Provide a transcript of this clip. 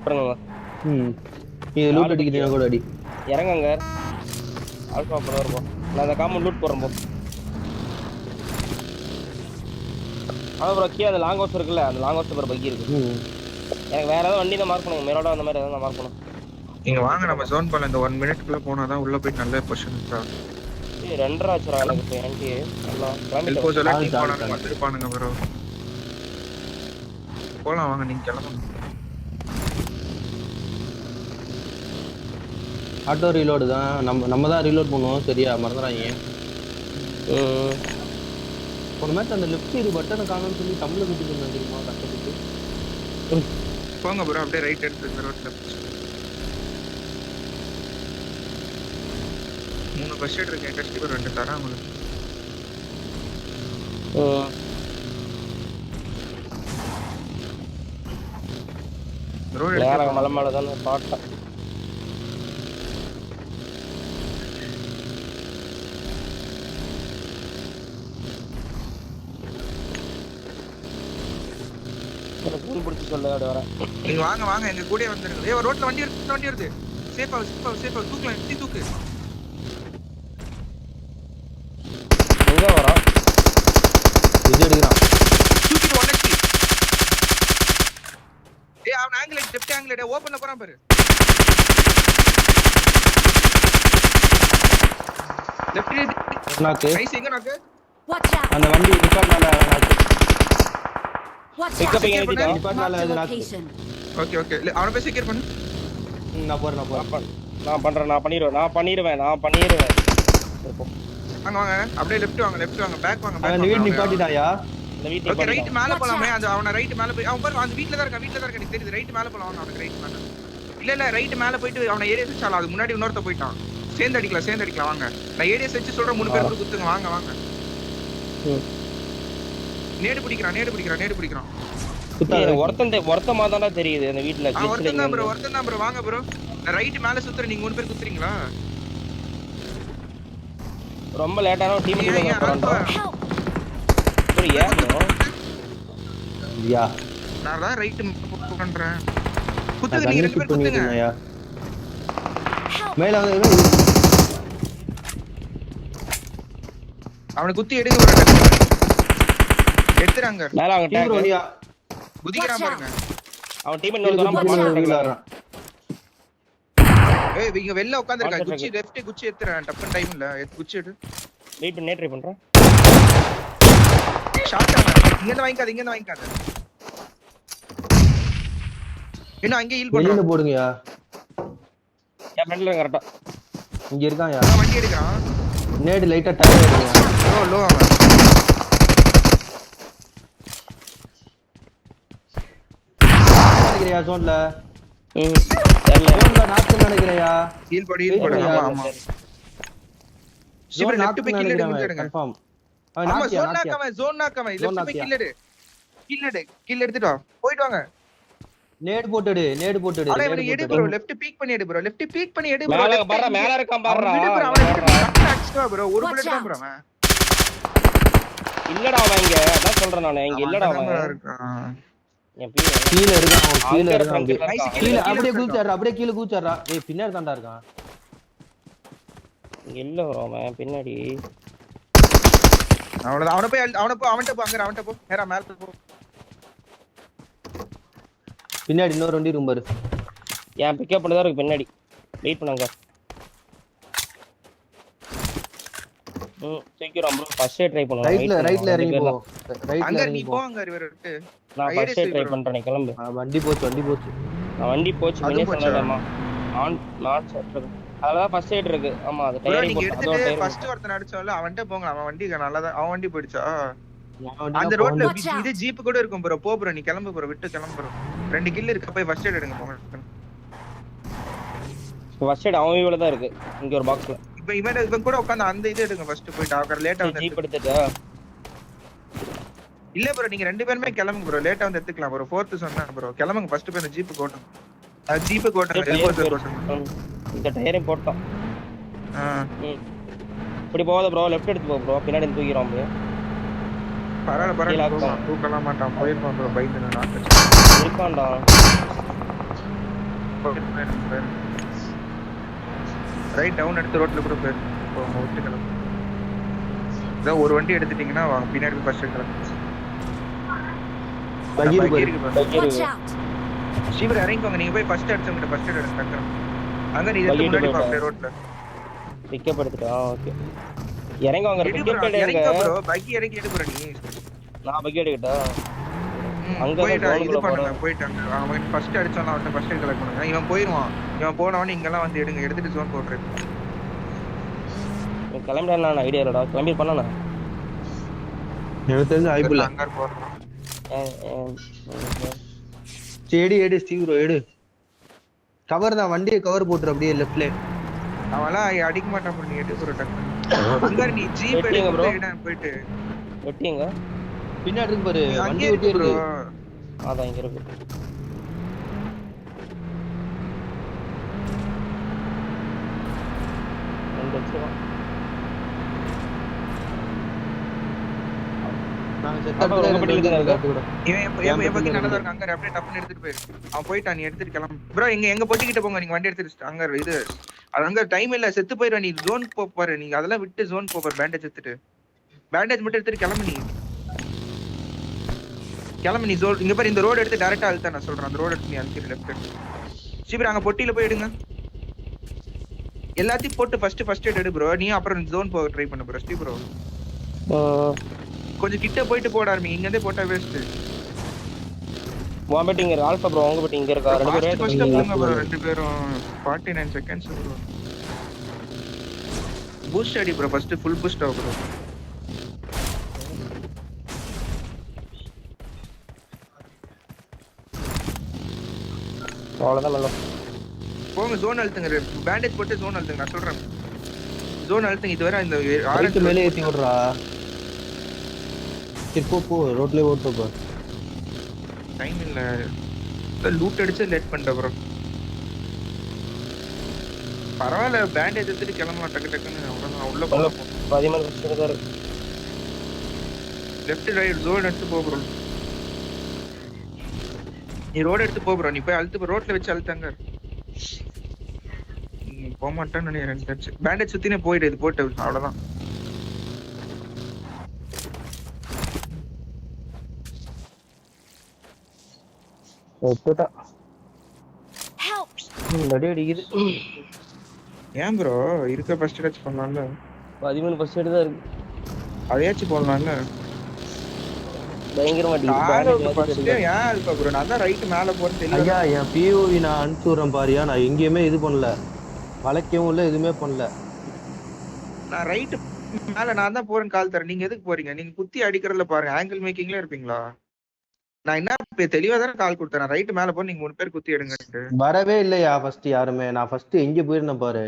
விட்டுருங்க. இது லூட் அடிக்கிறீங்க கூட அடி. இறங்குங்க. ஆல்பா ப்ரோ இருக்கும். நான் அந்த காம்பவுண்ட் லூட் போறேன் ப்ரோ. ப்ரோ கீழே அந்த லாங் ஹவுஸ் இருக்குல்ல, அந்த லாங் ஹவுஸ் ஒரு பக்கி இருக்கு. எனக்கு வேற ஏதாவது வண்டி தான் மார்க் பண்ணுங்க. மேலோட அந்த மாதிரி ஏதாவது மார்க் பண்ணுங்க. நீங்க வாங்க நம்ம ஜோன் பண்ணல. இந்த 1 மினிட்க்குள்ள போனாதான் உள்ள போய் நல்ல பொசிஷன் இருக்கா. 2.5 ஆச்சுடா எனக்கு இப்போ என்டி. நல்லா எல்போ சொல்ல டீம் போனாங்க வந்துருப்பானுங்க ப்ரோ. போலாம் வாங்க நீங்க கிளம்புங்க. ஆட்டோ ரீலோடு தான். நம்ம தான் ரீலோட் பண்ணுவோம். சரியா மறந்துடாதீங்க. ஒரு மேட்ச் அந்த லெஃப்ட் சைடு பட்டனை காணோம்னு சொல்லி தமிழ் குட்டிட்டு தெரியுமா கஷ்டப்பட்டு. போங்க ப்ரோ அப்படியே ரைட் எடுத்து ரோட்ல 3 பஸ் ஷெட் இருக்கு. கஷ்டப்பட்டு 2 தரேன் உங்களுக்கு. ரோட் நேரா மலை மேல தான் பாட்டேன். நீங்க வாங்க வாங்க எங்க கூடயே வந்துருங்க. ஏய் ரோட்ல வண்டி வருது. சேஃபா தூக்கலாம். தூக்கு. எங்க வரா? இது எடுக்கறான். தூக்கிட்டு 1 HP. ஏய் அவன் ஆங்கிள் லெஃப்ட் ஆங்கிள் ஓபன்ல போறான் பாரு. லெஃப்ட் நாக்கு. ரைஸ் எங்க நாக்கு? Watch out. அந்த வண்டி நிப்பாட்னால நாக்கு. Watch out. நிப்பாட்னால அது நாக்கு. ஓகே அவன போய் செக்யூர் பண்ணு. நான் போறேன். நான் பண்ணிடுவேன். வாங்க அப்படியே லெஃப்ட் வாங்க பேக் வாங்க. அந்த வீட் நிப்பாட்டிட்டாயா? இந்த வீட்டுக்கு ஓகே ரைட் மேல போலாமே. அந்த அவன ரைட் மேல போய் அவன் பாரு அந்த வீட்ல தான் இருக்கா எனக்கு தெரியுது. ரைட் மேல போலாம் வாங்க. அவனுக்கு ரைட் மேல இல்ல ரைட் மேல போயிட்டு அவன ஏரியா செச்சால அது முன்னாடி இன்னொருத்த போய்ட்டான். சேர்ந்து அடிக்கலாம் வாங்க. நான் ஏரியா செச்சு சொல்றேன் 3 பேர் கூட குத்துங்க வாங்க. நேடு பிடிக்கிறான். ஒருத்தமா தான்டா தெரியுது அந்த வீட்ல. ஒருத்தன் தான் ப்ரோ வாங்க ப்ரோ. ரைட் மேல சுத்துற நீங்க 3 பேர் குத்துறீங்களா? ரொம்ப லேட்டான டீம் கூட போறோம். புரியா ப்ரோ? யா நான் தான் ரைட் பண்றேன். குத்துங்க நீங்க 2 பேர் குத்துங்க. மேல அவனை குத்தி எடுங்க ப்ரோ. எடுத்துறாங்க. மேல அவங்க டேக் குதிக்கிறான் பாருங்க. அவன் டீம் இன்னொரு தரம் போறான். ஏய் இங்க வெல்ல உட்கார்ந்திருக்கா. குச்சி லெஃப்ட் குச்சி ஏத்துறேன். டப்பன் டைம் இல்ல. குச்சி எடு. வெயிட் பண்ணி ட்ரை பண்றேன். ஷாட் இங்க இருந்து வாங்கிக்காத. இன்னும் அங்க ஹீல் பண்றேன். வெளியில போடுங்கயா. என் ஃப்ரெண்ட்ல கரெக்ட்டா இங்க இருக்கான்யா. வண்டி எடுக்கறான். நேடு லைட்டா டயர் எடுங்க. லோ அவன். நினைக்கிறியா ஜோன்ல? தெரியல. ஜோன்ல நாக்கு நினைக்கிறியா? ஹீல் படி ஆமா. சிவர் லெஃப்ட் போய் கில் எடுங்க. கன்ஃபார்ம். ஆமா ஜோன் நாக்கவன் லெஃப்ட் போய் கில் எடுத்துட்டு வா. போய்ட்டு வாங்க. நேடு போட்டுடு. அட இவனை எடு ப்ரோ. லெஃப்ட் பீக் பண்ணி எடு ப்ரோ. மேல இருக்கான் பாருடா. அடிச்சுவா ப்ரோ. ஒரு புல்லட் தான் ப்ரோ அவன். இல்லடா அவன் இங்க. அதான் சொல்றேன் நானு. இங்க இல்லடா அவன். என் கீழ இருக்கான். கீழ அப்படியே கீழ கூச்சறா. ஏய் பின்னாடி தான்டா இருக்கான். இங்க இல்ல ப்ரோ அவன் பின்னாடி. அவன்ட்ட போ. நேரா மேல போ. பின்னாடி இன்னொரு வண்டி ரூம் பாரு. ஏன் பிக்கப் பண்ணதா இருக்கு பின்னாடி. வெயிட் பண்ணுங்க. சீக்கிரம் ப்ரோ ஃபர்ஸ்ட் ட்ரை பண்ணுங்க. ரைட்ல இறங்கி போ. அங்க நீ போ அங்க இவர்ட்ட. நான் ஃபர்ஸ்ட் ட்ரை பண்றேன். கிளம்பு. வண்டி போச்சு. வண்டி போச்சு. மினி சொன்னதேமா. நாட் செட் இருக்கு. அதனால ஃபர்ஸ்ட் எய்ட் இருக்கு. ஆமா அது டயர் நீங்க எடுத்துட்டு ஃபர்ஸ்ட் ஒருத்தன் அடிச்சால அவன்ட்ட போங்க. அவன் வண்டி நல்லதா அவன் வண்டி போயிடுச்சா? அந்த ரோட்ல இது ஜீப் கூட இருக்கும் ப்ரோ. போ ப்ரோ நீ கிளம்பு ப்ரோ. விட்டு கிளம்பு ப்ரோ. 2 கில் இருக்கு. போய் ஃபர்ஸ்ட் எய்ட் எடுங்க போங்க. ஃபர்ஸ்ட் எய்ட் அவன் வீட்ல தான் இருக்கு. இங்க ஒரு பாக்ஸ்ல. இப்போ இவன் கூட உட்கார்ந்து அந்த இது எடுங்க ஃபர்ஸ்ட். போய் டாக்கர் லேட்டா வந்து ஜீப் எடுத்துட்டா. இல்ல ப்ரோ நீங்க 2 பேருமே கிளம்புங்க ப்ரோ. லேட்டா வந்து எடுத்துக்கலாம் ப்ரோ. 4th சொன்னா ப்ரோ. கிளம்புங்க ஃபர்ஸ்ட் போய் ஜீப் கோட்டும். ஜீப் கோட்டும். இந்த டயரையும் போட்டோம். இப்படி போகாத ப்ரோ. லெஃப்ட் எடுத்து போ ப்ரோ. பின்னாடி தூக்கிரோம் ப்ரோ. பரவாயில்ல தூக்கலாம் மாட்டான். போயிருப்பான் ப்ரோ. பைக் நான் இருப்பான்டா. ரைட் டவுன் எடுத்து ரோட்ல கூட போயிரு. இப்போ அவங்க விட்டு கிளம்பு. இதான் ஒரு வண்டி எடுத்துட்டீங்கன்னா வாங்க பின்னாடி ஃபர்ஸ்ட் கிளம்பு. பகீர் பைக் பாரு. இருக்கு பாரு. பைக் Watch இருக்கு. out! சீக்கிரம் இறங்கிக்கோங்க. நீங்க போய் ஃபர்ஸ்ட் அடிச்சவங்க ஃபர்ஸ்ட் எய்ட் எடுங்க டக்குனு. அங்க நீ இதுக்கு பைக் முன்னாடி எடுத்து பாப்பே ரோட்ல. பிக்கப் எடுத்துட்டா ஓகே. இறங்க வாங்க பிக்கப் எடுங்க. இறங்க ப்ரோ. பைக் இறங்கி எடு ப்ரோ நீ. நான் பைக் எடுக்கட்டா? அங்க போயிட்டா தான் இது zone பண்ணுங்க. குள்ள போயிட்டாங்க. அவன் ஃபர்ஸ்ட் அடிச்சான் அவன் ஃபர்ஸ்ட் எய்ட் கலெக்ட் பண்ணுங்க. இவன் போயிடுவான். இவன் போனவனே இங்கெல்லாம் வந்து எடுங்க. எடுத்துட்டு ஜோன் போடுறேன். கிளம்பிடா. நான் ஐடியா இல்லடா. கிளம்பி பண்ணானே. எனக்கு தெரிஞ்ச ஐபிள் அங்க போறோம். சரி எடு ஸ்டீவ் ப்ரோ எடு. கவர் தான், வண்டியை கவர் போட்டுரு அப்படியே லெஃப்ட்ல. அவன்லாம் அடிக்க மாட்டான் ப்ரோ. நீ எடு ப்ரோ டக்குனு. அங்க நீ ஜீப் வெட்டிங்க bro. எடுங்க போயிட்டு. வெட்டிங்க. பின்னாடி இருக்கு பாரு, வண்டி அங்கே ஓட்டி இருக்கு ப்ரோ. இருக்கு. அதான் இங்க இருக்கு. ரெண்டு வச்சுக்கலாம். நான் ஆமா, செட்டப் உங்க பட்டியல தான் இருக்கு. கூட. இவன் பத்தி நல்லதா இருக்கு. அங்க அப்படியே டப்புன்னு எடுத்துட்டு போயிரு. அவன் போயிட்டான். நீ எடுத்துட்டு கிளம்பு ப்ரோ. எங்க பொட்டிக்கிட்ட போங்க. நீங்க வண்டி எடுத்துட்டு அங்க இது அது அங்க டைம் இல்ல. செத்து போயிரு. நீ ஜோன் போப்பாரு. நீங்க அதெல்லாம் விட்டு ஜோன் போப்பாரு. பேண்டேஜ் எடுத்துட்டு பேண்டேஜ் மட்டும் எடுத்துட்டு கிளம்பு. நீ கிளம்பு. நீ ஜோன் இங்க பாரு. இந்த ரோடு எடுத்து டைரக்டா அழுத்தா. நான் சொல்றேன் அந்த ரோடு எடுத்து நீ அழுத்திரு லெஃப்ட். சீக்கிரம் அங்க பொட்டியில போய் எடுங்க. எல்லாத்தையும் போட்டு ஃபர்ஸ்ட் எடு ப்ரோ. நீ அப்புறம் ஜோன் போக ட்ரை பண்ணு ப்ரோ. ஸ்டீ ப்ரோ கொஞ்சம் கிட்ட போயிட்டு போட ஆரம்பி. இங்க இருந்தே போட்டா வேஸ்ட். உன் பெட்டிங் இருக்கு. ஆல்பா ப்ரோ உங்க பெட்டிங் இங்க இருக்கா? ரெண்டு பேரும் ஃபர்ஸ்ட் போங்க ப்ரோ. ரெண்டு பேரும் 49 செகண்ட்ஸ் ப்ரோ. பூஸ்ட் அடி ப்ரோ. ஃபர்ஸ்ட் ஃபுல் பூஸ்ட் ஆகு ப்ரோ. அவ்வளவுதான் நல்ல. போங்க ஜோன் அழுத்துங்க. பேண்டேஜ் போட்டு ஜோன் அழுத்துங்க. நான் சொல்றேன் ஜோன் அழுத்துங்க. இதுவரை இந்த பைக்கு ஆரஞ்சு மேலே ஏத்தி விடுறா. சரி போ ரோட்லயே ஓட்டு போ. டைம் இல்ல. லூட் அடிச்சு லேட் பண்ணிட்ட ப்ரோ. பரவாயில்ல. பேண்டேஜ் எடுத்துட்டு கிளம்பலாம் டக்கு டக்குன்னு. அவ்வளவுதான். உள்ள போக 13 நிமிஷம் தான் இருக்கு. லெஃப்ட் ரைட் ஜோன் எடுத்து போ ப்ரோ. நீ ரோட் எடுத்து போ ப்ரோ. நீ போய் அழுத்து ரோட்ல வச்சு அழுத்தாங்க. போக மாட்டேன்னு நினைக்கிறேன். பேண்டேஜ் சுத்தினே போயிடு. இது போட்டு அவ்வளவுதான். ஒத்துட்டா. Help! அடி அடிக்குது. ஏன் ப்ரோ இருக்க ஃபர்ஸ்ட் டச் பண்ணலாம்ல. 13% தான் இருக்கு. அதையாச்சும் போடலாம்ல. பயங்கரமா ஃபர்ஸ்ட் ஏன் இருக்கா ப்ரோ? நான் தான் ரைட் மேல போறேன் தெரியல. ஐயா என் பிஓவி நான் அனுப்பிச்சு விடுறேன் பாரியா. நான் எங்கேயுமே இது பண்ணல, வளைக்கவும் இல்லை, எதுவுமே பண்ணல. நான் ரைட் மேல நான் தான் போறேன். கால் தரேன். நீங்க எதுக்கு போறீங்க? நீங்க குத்தி அடிக்கிறதுல பாருங்க. ஆங்கிள் மேக்கிங்ல இருப்பீங்களா? நான் என்ன தெளிவா தானே கால் கொடுத்தேன். ரைட் மேல போய் நீங்க 3 பேர் குத்தி எடுங்க. வரவே இல்லையா ஃபர்ஸ்ட் யாருமே. நான் ஃபர்ஸ்ட் எங்க போயிருந்தேன் பாரு.